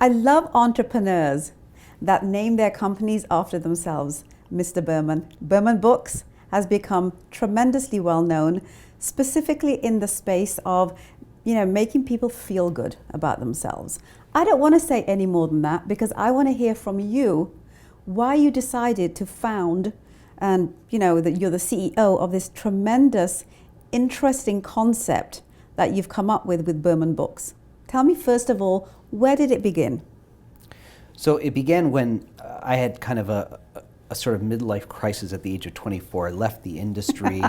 I love entrepreneurs that name their companies after themselves. Mr. Burman. BurmanBooks has become tremendously well known, specifically in the space of, making people feel good about themselves. I don't want to say any more than that because I want to hear from you why you decided to found and that you're the CEO of this tremendous, interesting concept that you've come up with BurmanBooks. Tell me first of all, where did it begin? So it began when I had kind of a sort of midlife crisis at the age of 24. I left the industry,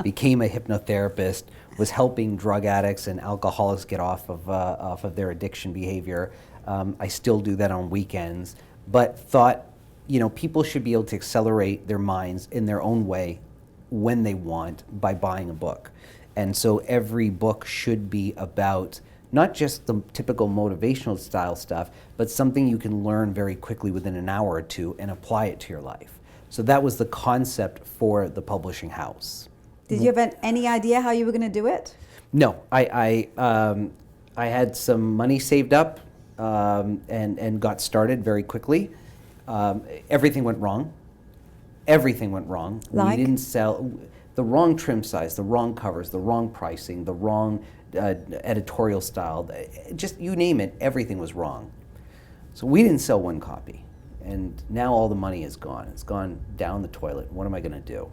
became a hypnotherapist, was helping drug addicts and alcoholics get off of their addiction behavior. I still do that on weekends, but thought, people should be able to accelerate their minds in their own way when they want by buying a book. And so every book should be about not just the typical motivational style stuff, but something you can learn very quickly within an hour or two and apply it to your life. So that was the concept for the publishing house. Did you have any idea how you were going to do it? No, I had some money saved up and got started very quickly. Everything went wrong. Everything went wrong. Like? We didn't sell the wrong trim size, the wrong covers, the wrong pricing, the wrong editorial style, just you name it, everything was wrong. So we didn't sell one copy. And now all the money is gone. It's gone down the toilet. What am I going to do?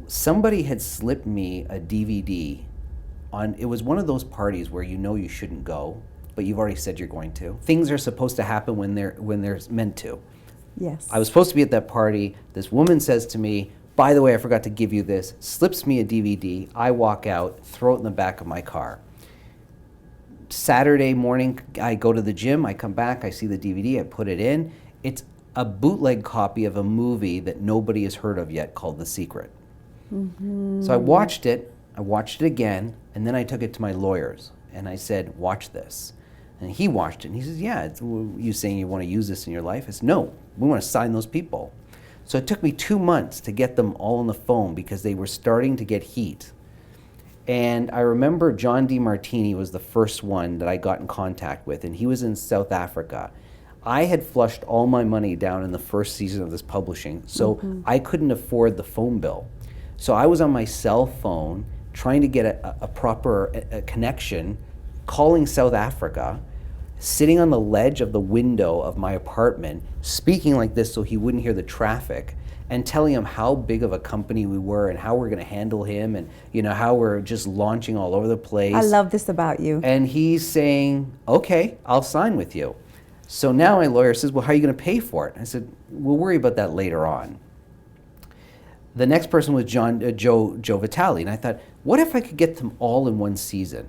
Somebody had slipped me a DVD it was one of those parties where you shouldn't go, but you've already said you're going to. Things are supposed to happen when they're meant to. Yes. I was supposed to be at that party. This woman says to me, by the way, I forgot to give you this, slips me a DVD. I walk out, throw it in the back of my car. Saturday morning, I go to the gym, I come back, I see the DVD, I put it in. It's a bootleg copy of a movie that nobody has heard of yet called The Secret. Mm-hmm. So I watched it again, and then I took it to my lawyers, and I said, watch this. And he watched it, and he says, yeah, you saying you want to use this in your life? I said, no, we want to sign those people. So it took me 2 months to get them all on the phone because they were starting to get heat. And I remember John DeMartini was the first one that I got in contact with, and he was in South Africa. I had flushed all my money down in the first season of this publishing, so I couldn't afford the phone bill. So I was on my cell phone trying to get a proper connection, calling South Africa, sitting on the ledge of the window of my apartment, speaking like this so he wouldn't hear the traffic, and telling him how big of a company we were and how we're going to handle him and how we're just launching all over the place. I love this about you. And he's saying, okay, I'll sign with you. So now my lawyer says, well, how are you going to pay for it? I said, we'll worry about that later on. The next person was Joe Vitale, and I thought, what if I could get them all in one season?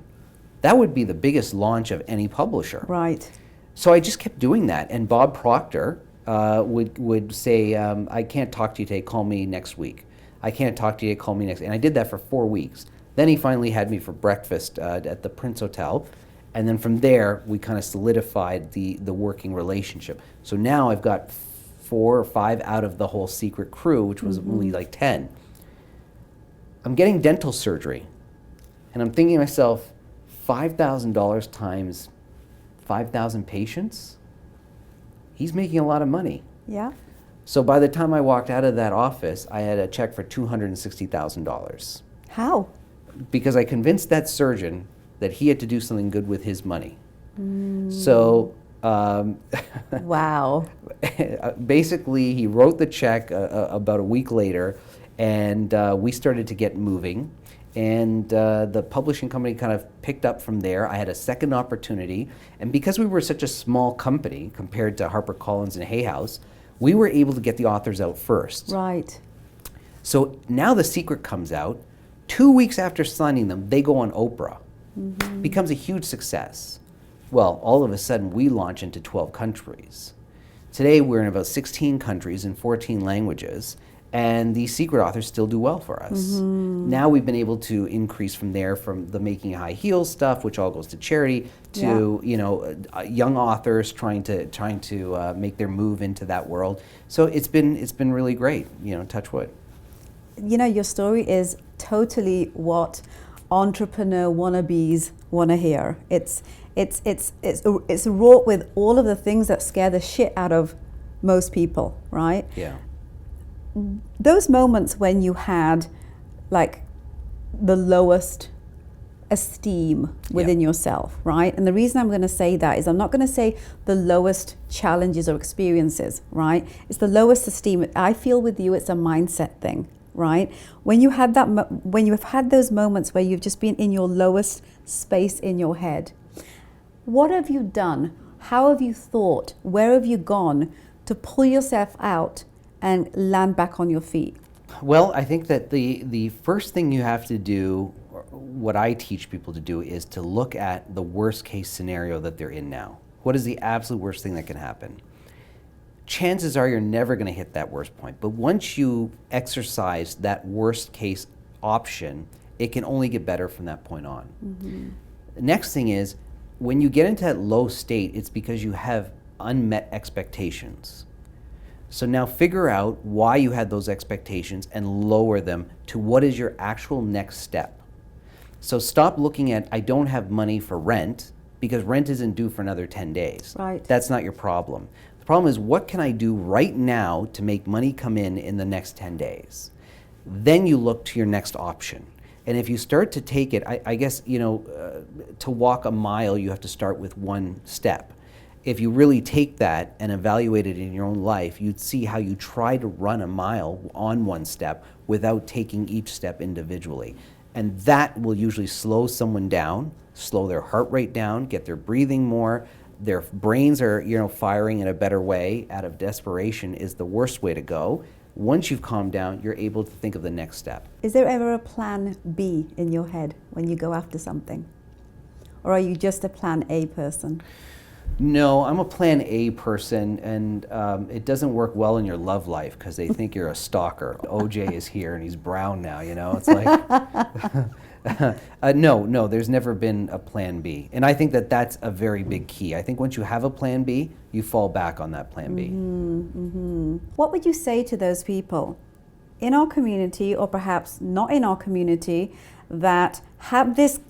That would be the biggest launch of any publisher. Right. So I just kept doing that, and Bob Proctor would say, I can't talk to you today, call me next week. I can't talk to you today, call me next. And I did that for 4 weeks. Then he finally had me for breakfast at the Prince Hotel. And then from there, we kind of solidified the working relationship. So now I've got 4 or 5 out of the whole secret crew, which was only like 10. I'm getting dental surgery. And I'm thinking to myself, $5,000 times 5,000 patients? He's making a lot of money. Yeah. So by the time I walked out of that office, I had a check for $260,000. How? Because I convinced that surgeon that he had to do something good with his money. So wow. Basically, he wrote the check about a week later, and we started to get moving. And the publishing company kind of picked up from there. I had a second opportunity. And because we were such a small company compared to HarperCollins and Hay House, we were able to get the authors out first. Right. So now The Secret comes out. 2 weeks after signing them, they go on Oprah. Becomes a huge success. Well, all of a sudden, we launch into 12 countries. Today, we're in about 16 countries in 14 languages. And these secret authors still do well for us. Now we've been able to increase from there, from the Making High Heels stuff, which all goes to charity, to young authors trying to make their move into that world. So it's been really great. Touch wood. Your story is totally what entrepreneur wannabes want to hear. It's wrought with all of the things that scare the shit out of most people, right? Yeah. Those moments when you had like the lowest esteem within yourself, right? And the reason I'm going to say that is I'm not going to say the lowest challenges or experiences, right? It's the lowest esteem. I feel with you, it's a mindset thing, right? When you had that, when you have had those moments where you've just been in your lowest space in your head, what have you done? How have you thought? Where have you gone to pull yourself out and land back on your feet? Well, I think that the first thing you have to do, what I teach people to do, is to look at the worst case scenario that they're in now. What is the absolute worst thing that can happen? Chances are you're never going to hit that worst point. But once you exercise that worst case option, it can only get better from that point on. Mm-hmm. The next thing is, when you get into that low state, it's because you have unmet expectations. So now figure out why you had those expectations and lower them to what is your actual next step. So stop looking at, I don't have money for rent, because rent isn't due for another 10 days. Right. That's not your problem. The problem is, what can I do right now to make money come in the next 10 days? Then you look to your next option. And if you start to take it, I guess, to walk a mile, you have to start with one step. If you really take that and evaluate it in your own life, you'd see how you try to run a mile on one step without taking each step individually. And that will usually slow someone down, slow their heart rate down, get their breathing more. Their brains are, firing in a better way. Out of desperation is the worst way to go. Once you've calmed down, you're able to think of the next step. Is there ever a plan B in your head when you go after something? Or are you just a plan A person? No, I'm a plan A person, and it doesn't work well in your love life because they think you're a stalker. OJ is here and he's brown now, It's like, no, there's never been a plan B. And I think that that's a very big key. I think once you have a plan B, you fall back on that plan B. Mm-hmm, mm-hmm. What would you say to those people in our community, or perhaps not in our community, that have this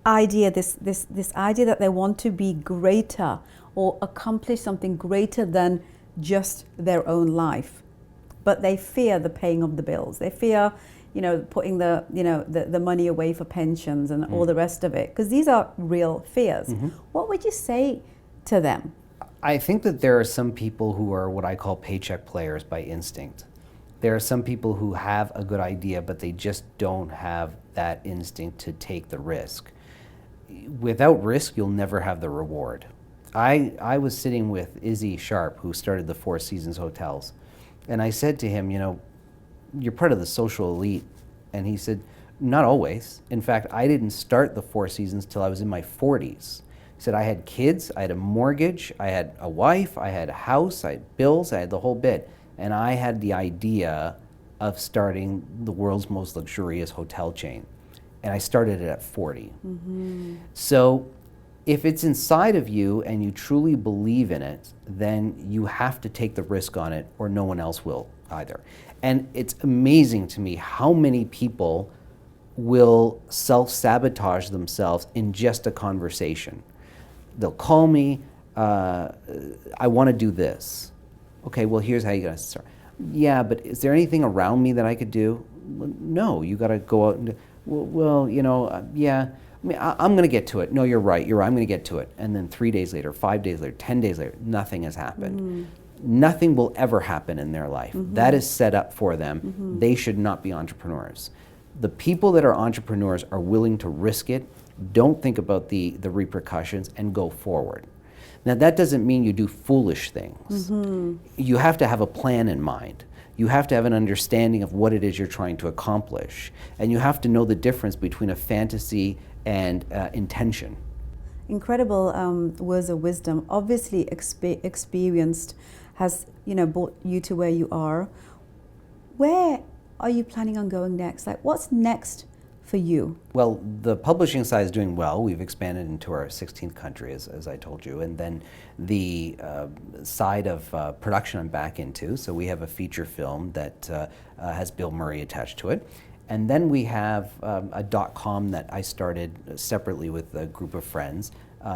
idea, this idea that they want to be greater or accomplish something greater than just their own life, but they fear the paying of the bills. They fear, putting the money away for pensions and all the rest of it, because these are real fears. Mm-hmm. What would you say to them? I think that there are some people who are what I call paycheck players by instinct. There are some people who have a good idea, but they just don't have that instinct to take the risk. Without risk, you'll never have the reward. I was sitting with Izzy Sharp, who started the Four Seasons Hotels, and I said to him, you're part of the social elite. And he said, not always. In fact, I didn't start the Four Seasons till I was in my 40s. He said, I had kids, I had a mortgage, I had a wife, I had a house, I had bills, I had the whole bit. And I had the idea of starting the world's most luxurious hotel chain. And I started it at 40. Mm-hmm. So if it's inside of you and you truly believe in it, then you have to take the risk on it, or no one else will either. And it's amazing to me how many people will self-sabotage themselves in just a conversation. They'll call me, I want to do this. Okay, well, here's how you're going to start. Yeah, but is there anything around me that I could do? No, you got to go out and do. Well, yeah. I mean, I'm going to get to it. No, you're right. I'm going to get to it. And then 3 days later, 5 days later, 10 days later, nothing has happened. Mm. Nothing will ever happen in their life. Mm-hmm. That is set up for them. Mm-hmm. They should not be entrepreneurs. The people that are entrepreneurs are willing to risk it, don't think about the repercussions, and go forward. Now, that doesn't mean you do foolish things. Mm-hmm. You have to have a plan in mind. You have to have an understanding of what it is you're trying to accomplish. And you have to know the difference between a fantasy and intention. Incredible words of wisdom. Obviously, experienced has brought you to where you are. Where are you planning on going next? Like, what's next for you? Well, the publishing side is doing well. We've expanded into our 16th country, as I told you. And then the side of production I'm back into. So we have a feature film that has Bill Murray attached to it. And then we have a .com that I started separately with a group of friends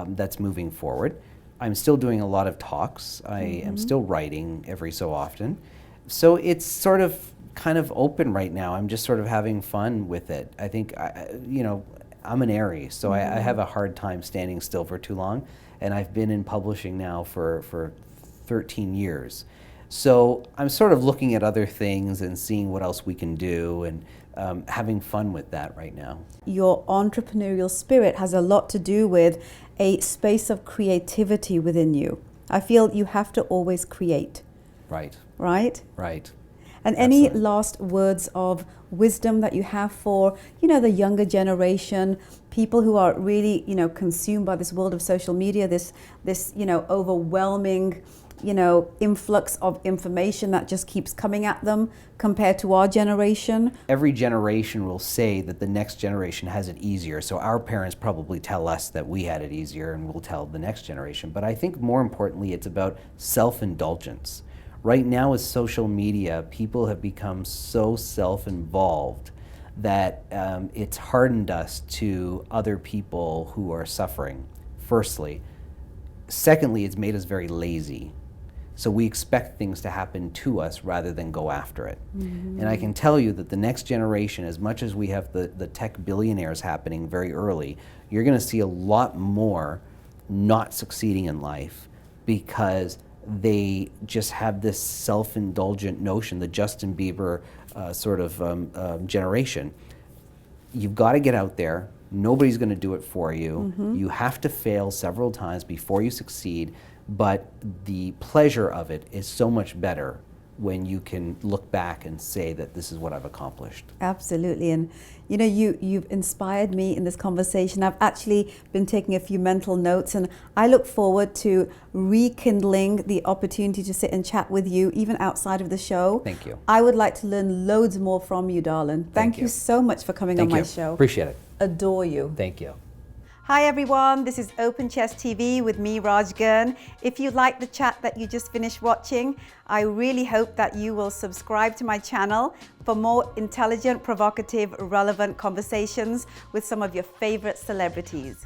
that's moving forward. I'm still doing a lot of talks. I am still writing every so often. So it's sort of kind of open right now. I'm just sort of having fun with it. I think, I'm an Aries, so I have a hard time standing still for too long. And I've been in publishing now for 13 years. So I'm sort of looking at other things and seeing what else we can do and having fun with that right now. Your entrepreneurial spirit has a lot to do with a space of creativity within you. I feel you have to always create. Right. Right? Right. And any last words of wisdom that you have for, the younger generation, people who are really, consumed by this world of social media, this overwhelming, influx of information that just keeps coming at them compared to our generation? Every generation will say that the next generation has it easier. So our parents probably tell us that we had it easier, and we'll tell the next generation. But I think more importantly, it's about self-indulgence. Right now with social media, people have become so self-involved that it's hardened us to other people who are suffering, firstly. Secondly, it's made us very lazy. So we expect things to happen to us rather than go after it. And I can tell you that the next generation, as much as we have the tech billionaires happening very early, you're going to see a lot more not succeeding in life because they just have this self-indulgent notion, the Justin Bieber generation. You've got to get out there. Nobody's going to do it for you. You have to fail several times before you succeed, but the pleasure of it is so much better when you can look back and say that this is what I've accomplished. Absolutely. And you've inspired me in this conversation. I've actually been taking a few mental notes, and I look forward to rekindling the opportunity to sit and chat with you even outside of the show. Thank you. I would like to learn loads more from you, darling. Thank you so much for coming on my show. Appreciate it. Adore you. Thank you. Hi everyone, this is Open Chest TV with me, GIRN. If you like the chat that you just finished watching, I really hope that you will subscribe to my channel for more intelligent, provocative, relevant conversations with some of your favorite celebrities.